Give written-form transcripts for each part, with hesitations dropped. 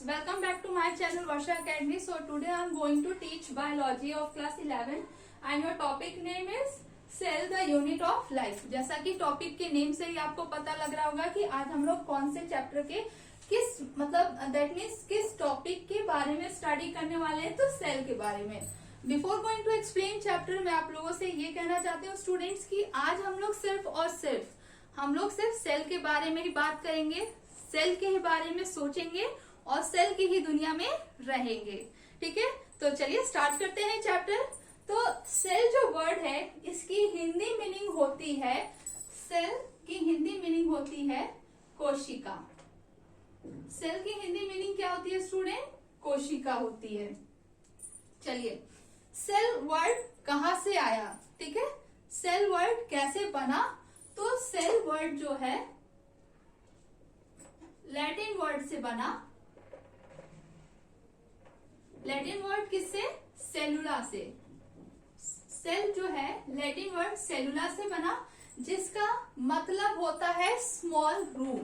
welcome back to my channel Varsha Academy. So today I am going to teach biology of class 11 and your topic name is cell the unit of life. जैसा कि topic के name से ही आपको पता लग रहा होगा कि आज हम लोग कौन से चैप्टर के किस दैट मीन्स किस टॉपिक के बारे में स्टडी करने वाले हैं, तो सेल के बारे में। Before going to explain chapter, मैं आप लोगों से ये कहना चाहती हूँ स्टूडेंट्स की आज हम लोग सिर्फ सेल के बारे में ही बात करेंगे, सेल के ही बारे में सोचेंगे और सेल की ही दुनिया में रहेंगे। ठीक है, तो चलिए स्टार्ट करते हैं चैप्टर। तो सेल जो वर्ड है इसकी हिंदी मीनिंग होती है, सेल की हिंदी मीनिंग होती है कोशिका। सेल की हिंदी मीनिंग क्या होती है स्टूडेंट? कोशिका होती है। चलिए, सेल वर्ड कहाँ से आया? ठीक है, सेल वर्ड कैसे बना? तो सेल वर्ड जो है लैटिन वर्ड से बना। लैटिन वर्ड किससे? सेलुला से। सेल जो है लैटिन वर्ड सेलुला से बना, जिसका मतलब होता है स्मॉल रूम,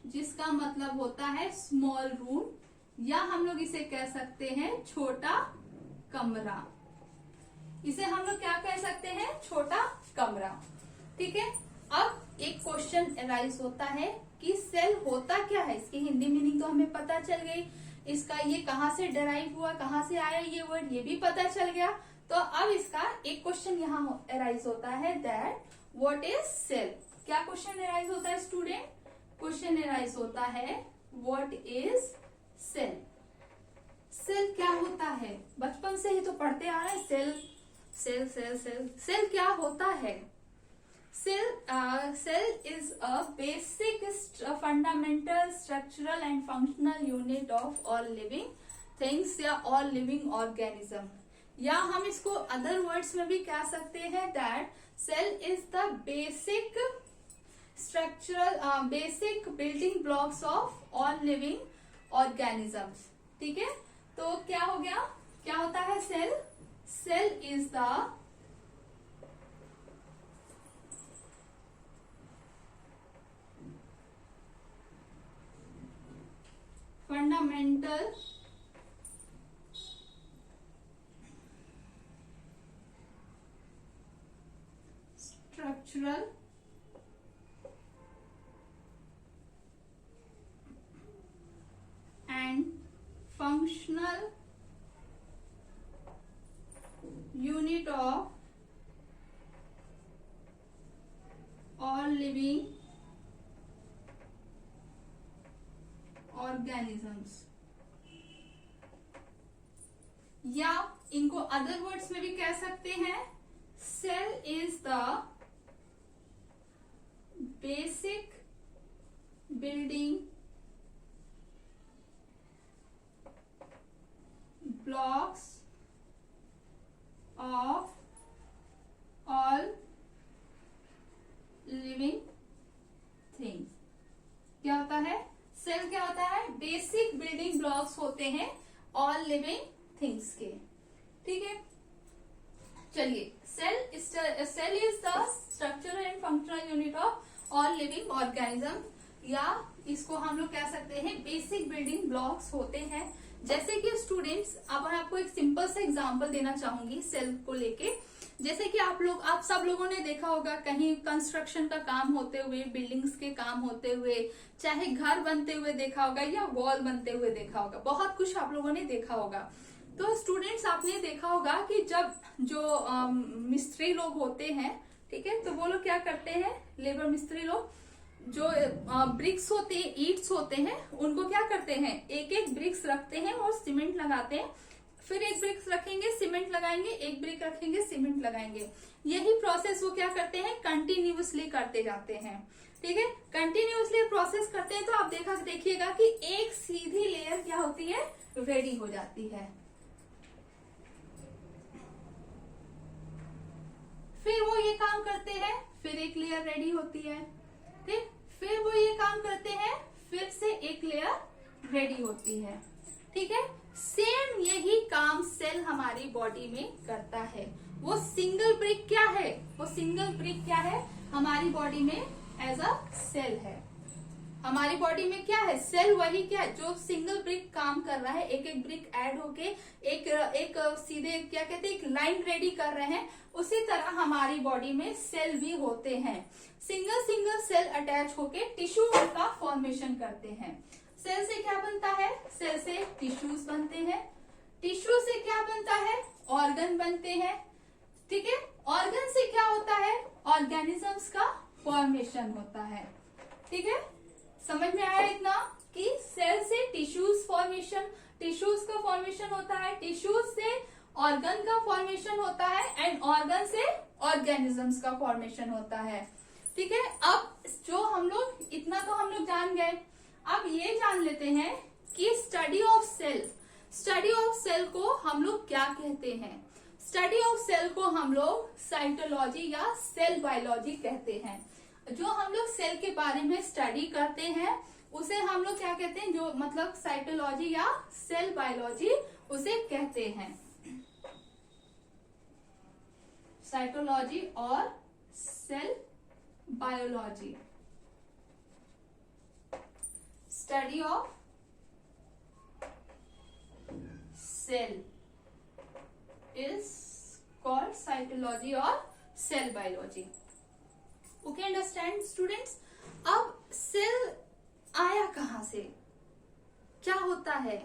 जिसका मतलब होता है स्मॉल रूम, या हम लोग इसे कह सकते हैं छोटा कमरा। इसे हम लोग क्या कह सकते हैं? छोटा कमरा। ठीक है, अब एक क्वेश्चन अराइज होता है कि सेल होता क्या है। इसकी हिंदी मीनिंग तो हमें पता चल गई, इसका ये कहाँ से डराइव हुआ, कहाँ से आया ये वर्ड, ये भी पता चल गया। तो अब इसका एक क्वेश्चन यहाँ अराइज होता है दैट व्हाट इज सेल। क्या क्वेश्चन अराइज होता है स्टूडेंट? क्वेश्चन अराइज होता है व्हाट इज सेल। सेल क्या होता है? बचपन से ही तो पढ़ते आ रहे हैं cell cell cell cell. Cell क्या होता है? Cell is a basic fundamental structural and functional unit of all living things या all living organism, या हम इसको अदर वर्ड्स में भी कह सकते हैं that cell is the basic structural basic building blocks of all living organisms। ठीक है, तो क्या हो गया? क्या होता है cell? Cell is the fundamental structural and functional unit of all living organisms, या इनको अदर वर्ड्स में भी कह सकते हैं cell is the basic building blocks of all living things. क्या होता है? सेल क्या होता है? बेसिक बिल्डिंग ब्लॉक्स होते हैं ऑल लिविंग थिंग्स के। ठीक है, चलिए, cell is the structural and functional unit of all living organism, या इसको हम लोग कह सकते हैं बेसिक बिल्डिंग ब्लॉक्स होते हैं। जैसे कि स्टूडेंट्स, अब मैं आपको एक सिंपल सा एग्जांपल देना चाहूंगी सेल को लेके। जैसे कि आप सब लोगों ने देखा होगा कहीं कंस्ट्रक्शन का काम होते हुए, बिल्डिंग्स के काम होते हुए, चाहे घर बनते हुए देखा होगा या वॉल बनते हुए देखा होगा, बहुत कुछ आप लोगों ने देखा होगा। तो स्टूडेंट्स, आपने देखा होगा कि जब जो मिस्त्री लोग होते हैं, ठीक है, तो वो लोग क्या करते हैं, लेबर मिस्त्री लोग, जो ब्रिक्स होते हैं, ईट्स होते हैं, उनको क्या करते हैं, एक एक ब्रिक्स रखते हैं और सीमेंट लगाते हैं, फिर एक ब्रिक्स रखेंगे, सीमेंट लगाएंगे, एक ब्रिक रखेंगे, सीमेंट लगाएंगे। यही प्रोसेस वो क्या करते हैं, कंटिन्यूअसली करते जाते हैं। ठीक है, कंटिन्यूअसली प्रोसेस करते हैं तो आप देखिएगा कि एक सीधी लेयर क्या होती है, रेडी हो जाती है। फिर वो ये काम करते हैं, फिर एक लेयर रेडी होती है, ठीक, फिर वो ये काम करते हैं, फिर से एक लेयर रेडी होती है। ठीक है, सेम यही काम सेल हमारी बॉडी में करता है। वो सिंगल ब्रिक क्या है? वो सिंगल ब्रिक क्या है हमारी बॉडी में? एज अ सेल है। हमारी बॉडी में क्या है, सेल वही क्या है जो सिंगल ब्रिक काम कर रहा है, एक एक ब्रिक ऐड होके एक सीधे क्या कहते हैं एक लाइन रेडी कर रहे हैं। उसी तरह हमारी बॉडी में सेल भी होते हैं, सिंगल सिंगल सेल अटैच होके टिश्यू का फॉर्मेशन करते हैं। सेल से क्या बनता है, सेल से टिश्यूज बनते हैं, टिश्यू से क्या बनता है, ऑर्गन बनते हैं। ठीक है, ऑर्गन से क्या होता है, ऑर्गेनिजम्स का फॉर्मेशन होता है। ठीक है, समझ में आया इतना कि सेल से टिश्यूज फॉर्मेशन, टिश्यूज का फॉर्मेशन होता है, टिश्यूज से ऑर्गन का फॉर्मेशन होता है एंड ऑर्गन से ऑर्गेनिजम्स का फॉर्मेशन होता है। ठीक है, अब जो हम लोग इतना तो हम लोग जान गए, अब ये जान लेते हैं कि study of cell, study of cell को हम लोग क्या कहते हैं। स्टडी ऑफ सेल को हम लोग साइटोलॉजी या सेल बायोलॉजी कहते हैं। जो हम लोग सेल के बारे में स्टडी करते हैं उसे हम लोग क्या कहते हैं, जो मतलब साइटोलॉजी या सेल बायोलॉजी उसे कहते हैं। साइटोलॉजी और cell biology, study of cell is called cytology और cell biology. Okay, understand students. अब सेल आया कहां से, क्या होता है।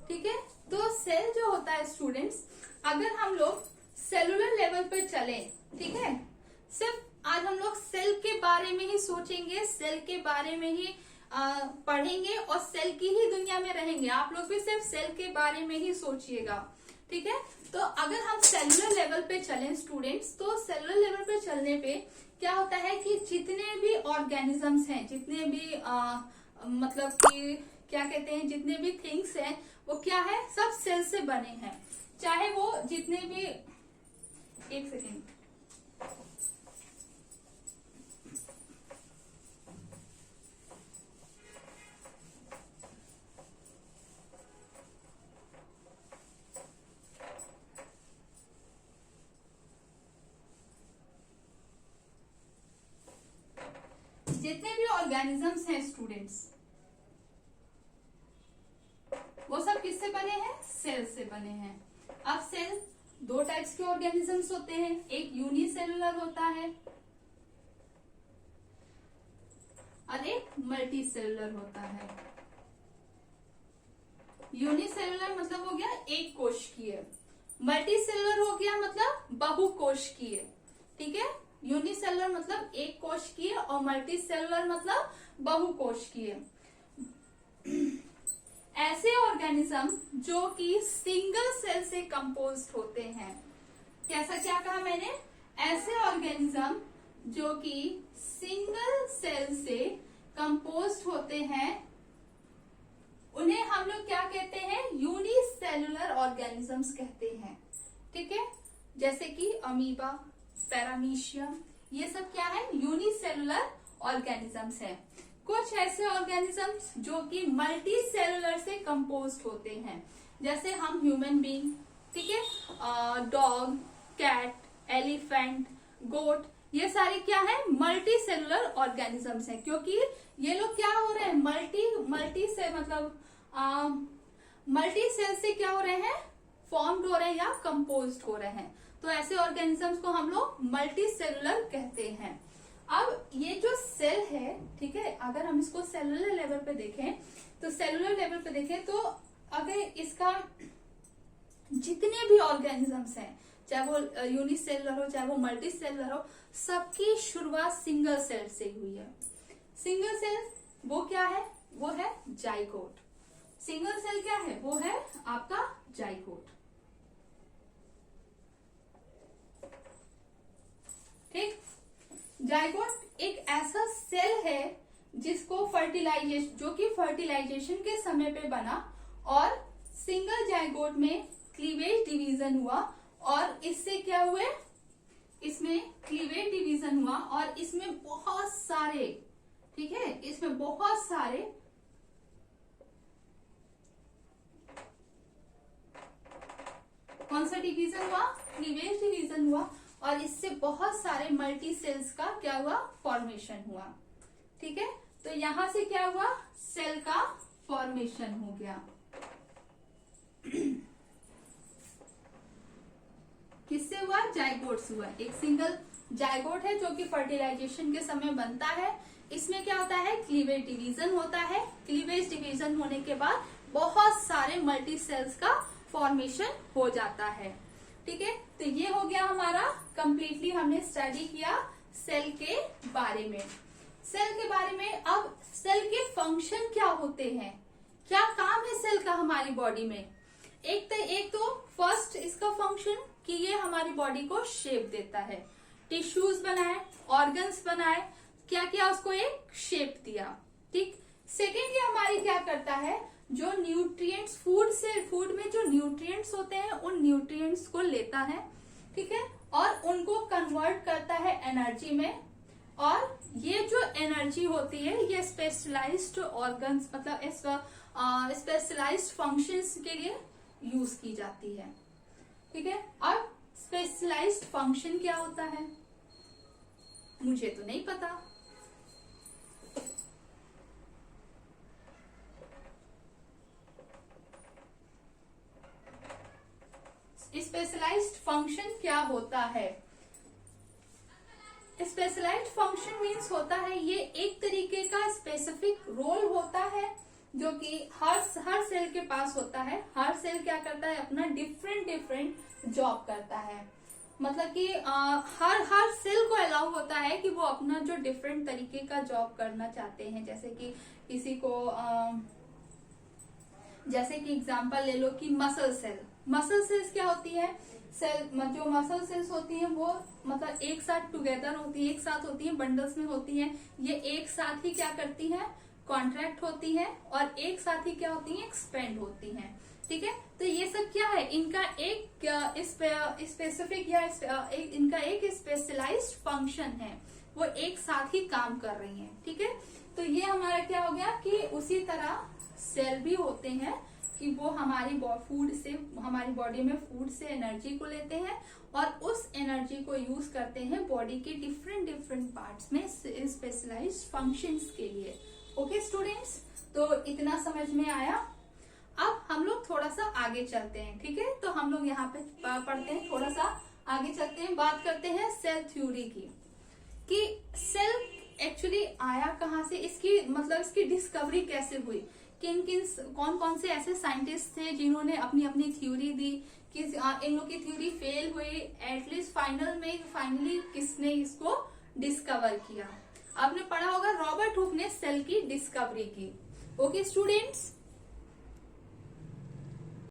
ठीक है, तो सेल जो होता है स्टूडेंट्स, अगर हम लोग सेलुलर लेवल पे चले, ठीक है, सिर्फ आज हम लोग सेल के बारे में ही सोचेंगे, सेल के बारे में ही पढ़ेंगे और सेल की ही दुनिया में रहेंगे। आप लोग भी सिर्फ सेल के बारे में ही सोचिएगा। ठीक है, तो अगर हम सेलुलर लेवल पे चलें स्टूडेंट्स, तो सेलुलर लेवल पे चलने पे क्या होता है कि जितने भी ऑर्गेनिजम्स हैं, जितने भी मतलब कि क्या कहते हैं, जितने भी थिंग्स हैं वो क्या है, सब सेल से बने हैं। चाहे वो जितने भी, एक सेकेंड, जितने भी ऑर्गेनिजम्स हैं स्टूडेंट्स वो सब किससे बने हैं, सेल से बने हैं। अब सेल दो टाइप्स के ऑर्गेनिजम्स होते हैं, एक यूनिसेलुलर होता है और एक मल्टी सेलुलर होता है। यूनिसेलुलर मतलब हो गया एक कोशिकीय, मल्टी सेलुलर हो गया मतलब बहुकोशिकीय। ठीक है, यूनिसेलुलर मतलब एक कोशिकीय और मल्टी सेलुलर मतलब बहुकोशिकीय। ऐसे ऑर्गेनिज्म जो कि सिंगल सेल से कंपोज्ड होते हैं, कैसा क्या कहा मैंने, ऐसे ऑर्गेनिज्म जो कि सिंगल सेल से कंपोज्ड होते हैं उन्हें हम लोग क्या कहते हैं, यूनिसेलुलर ऑर्गेनिजम्स कहते हैं। ठीक है, जैसे कि अमीबा, पैरामीशियम, ये सब क्या है, यूनिसेलुलर ऑर्गेनिजम्स हैं। कुछ ऐसे ऑर्गेनिजम्स जो कि मल्टी सेलुलर से कंपोज्ड होते हैं, जैसे हम ह्यूमन बीइंग, ठीक है, डॉग, कैट, एलिफेंट, गोट, ये सारे क्या है, मल्टी सेलुलर ऑर्गेनिजम्स हैं। क्योंकि ये लोग क्या हो रहे हैं, मल्टी से मतलब मल्टी सेल से क्या हो रहे हैं, फॉर्म्ड हो रहे हैं या कंपोज्ड हो रहे हैं। तो ऐसे ऑर्गेनिजम्स को हम लोग मल्टी सेलुलर कहते हैं। अब ये जो सेल है, ठीक है, अगर हम इसको सेलुलर लेवल पे देखें तो सेलुलर लेवल पे देखें तो अगर इसका जितने भी ऑर्गेनिजम्स हैं, चाहे वो यूनिसेलुलर हो चाहे वो मल्टी सेलुलर हो, सबकी शुरुआत सिंगल सेल से हुई है। सिंगल सेल वो क्या है, वो है जाइगोट। सिंगल सेल क्या है, वो है आपका जाइगोट। ठीक, जाइगोट एक ऐसा सेल है जिसको फर्टिलाइजेशन, जो कि फर्टिलाइजेशन के समय पे बना और सिंगल जाइगोट में क्लीवेज डिवीजन हुआ और इससे क्या हुए, इसमें क्लीवेज डिवीजन हुआ और इसमें बहुत सारे, ठीक है, इसमें बहुत सारे कौन सा डिवीजन हुआ, क्लीवेज डिवीजन हुआ और इससे बहुत सारे मल्टी सेल्स का क्या हुआ, फॉर्मेशन हुआ। ठीक है, तो यहां से क्या हुआ, सेल का फॉर्मेशन हो गया। किससे हुआ, जाइगोट से हुआ। एक सिंगल जाइगोट है जो कि फर्टिलाइजेशन के समय बनता है। इसमें क्या होता है, क्लीवेज डिवीजन होता है। क्लीवेज डिवीजन होने के बाद बहुत सारे मल्टी सेल्स का फॉर्मेशन हो जाता है। ठीक है, तो ये हो गया हमारा कंप्लीटली, हमने स्टडी किया सेल के बारे में। सेल के बारे में, अब सेल के फंक्शन क्या होते हैं, क्या काम है सेल का हमारी बॉडी में। एक तो फर्स्ट इसका फंक्शन कि ये हमारी बॉडी को शेप देता है, टिश्यूज बनाए, ऑर्गन्स बनाए, क्या किया, उसको एक शेप दिया। ठीक, सेकेंड ये हमारी क्या करता है, जो न्यूट्रिएंट्स फूड में जो न्यूट्रिएंट्स होते हैं उन न्यूट्रिएंट्स को लेता है। ठीक है, और उनको कन्वर्ट करता है एनर्जी में, और ये जो एनर्जी होती है ये स्पेशलाइज्ड ऑर्गन्स मतलब स्पेशलाइज्ड फंक्शंस के लिए यूज की जाती है। ठीक है, अब स्पेशलाइज्ड फंक्शन क्या होता है, मुझे तो नहीं पता। स्पेशलाइज्ड फंक्शन क्या होता है, स्पेशलाइज्ड फंक्शन मीन्स होता है ये एक तरीके का स्पेसिफिक रोल होता है जो कि हर सेल के पास होता है। हर सेल क्या करता है, अपना डिफरेंट जॉब करता है। मतलब कि हर सेल को अलाउ होता है कि वो अपना जो डिफरेंट तरीके का जॉब करना चाहते हैं। जैसे कि किसी को जैसे कि एग्जांपल ले लो कि मसल सेल्स क्या होती है, जो मसल सेल्स होती हैं वो मतलब एक साथ टुगेदर होती है, एक साथ होती है, बंडल्स में होती है। ये एक साथ ही क्या करती है, कॉन्ट्रैक्ट होती है, और एक साथ ही क्या होती है, एक्सपेंड होती है। ठीक है, तो ये सब क्या है, इनका एक स्पेसिफिक या इनका एक स्पेशलाइज्ड फंक्शन है, वो एक साथ ही काम कर रही हैं। ठीक है, तो ये हमारा क्या हो गया कि उसी तरह सेल भी होते हैं कि वो हमारी बॉडी में फूड से एनर्जी को लेते हैं और उस एनर्जी को यूज करते हैं बॉडी के डिफरेंट पार्ट्स में स्पेशलाइज्ड फंक्शंस के लिए। ओके स्टूडेंट्स, तो इतना समझ में आया। अब हम लोग थोड़ा सा आगे चलते हैं। ठीक है, तो हम लोग यहाँ पे पढ़ते हैं, थोड़ा सा आगे चलते हैं, बात करते हैं सेल थ्योरी की, कि सेल एक्चुअली आया कहाँ से, इसकी डिस्कवरी कैसे हुई, कौन से ऐसे साइंटिस्ट थे जिन्होंने अपनी थ्योरी दी, कि इन लोग की थ्योरी फेल हुई, एटलीस्ट फाइनली किसने इसको डिस्कवर किया। आपने पढ़ा होगा रॉबर्ट हुक ने सेल की डिस्कवरी की। Okay students,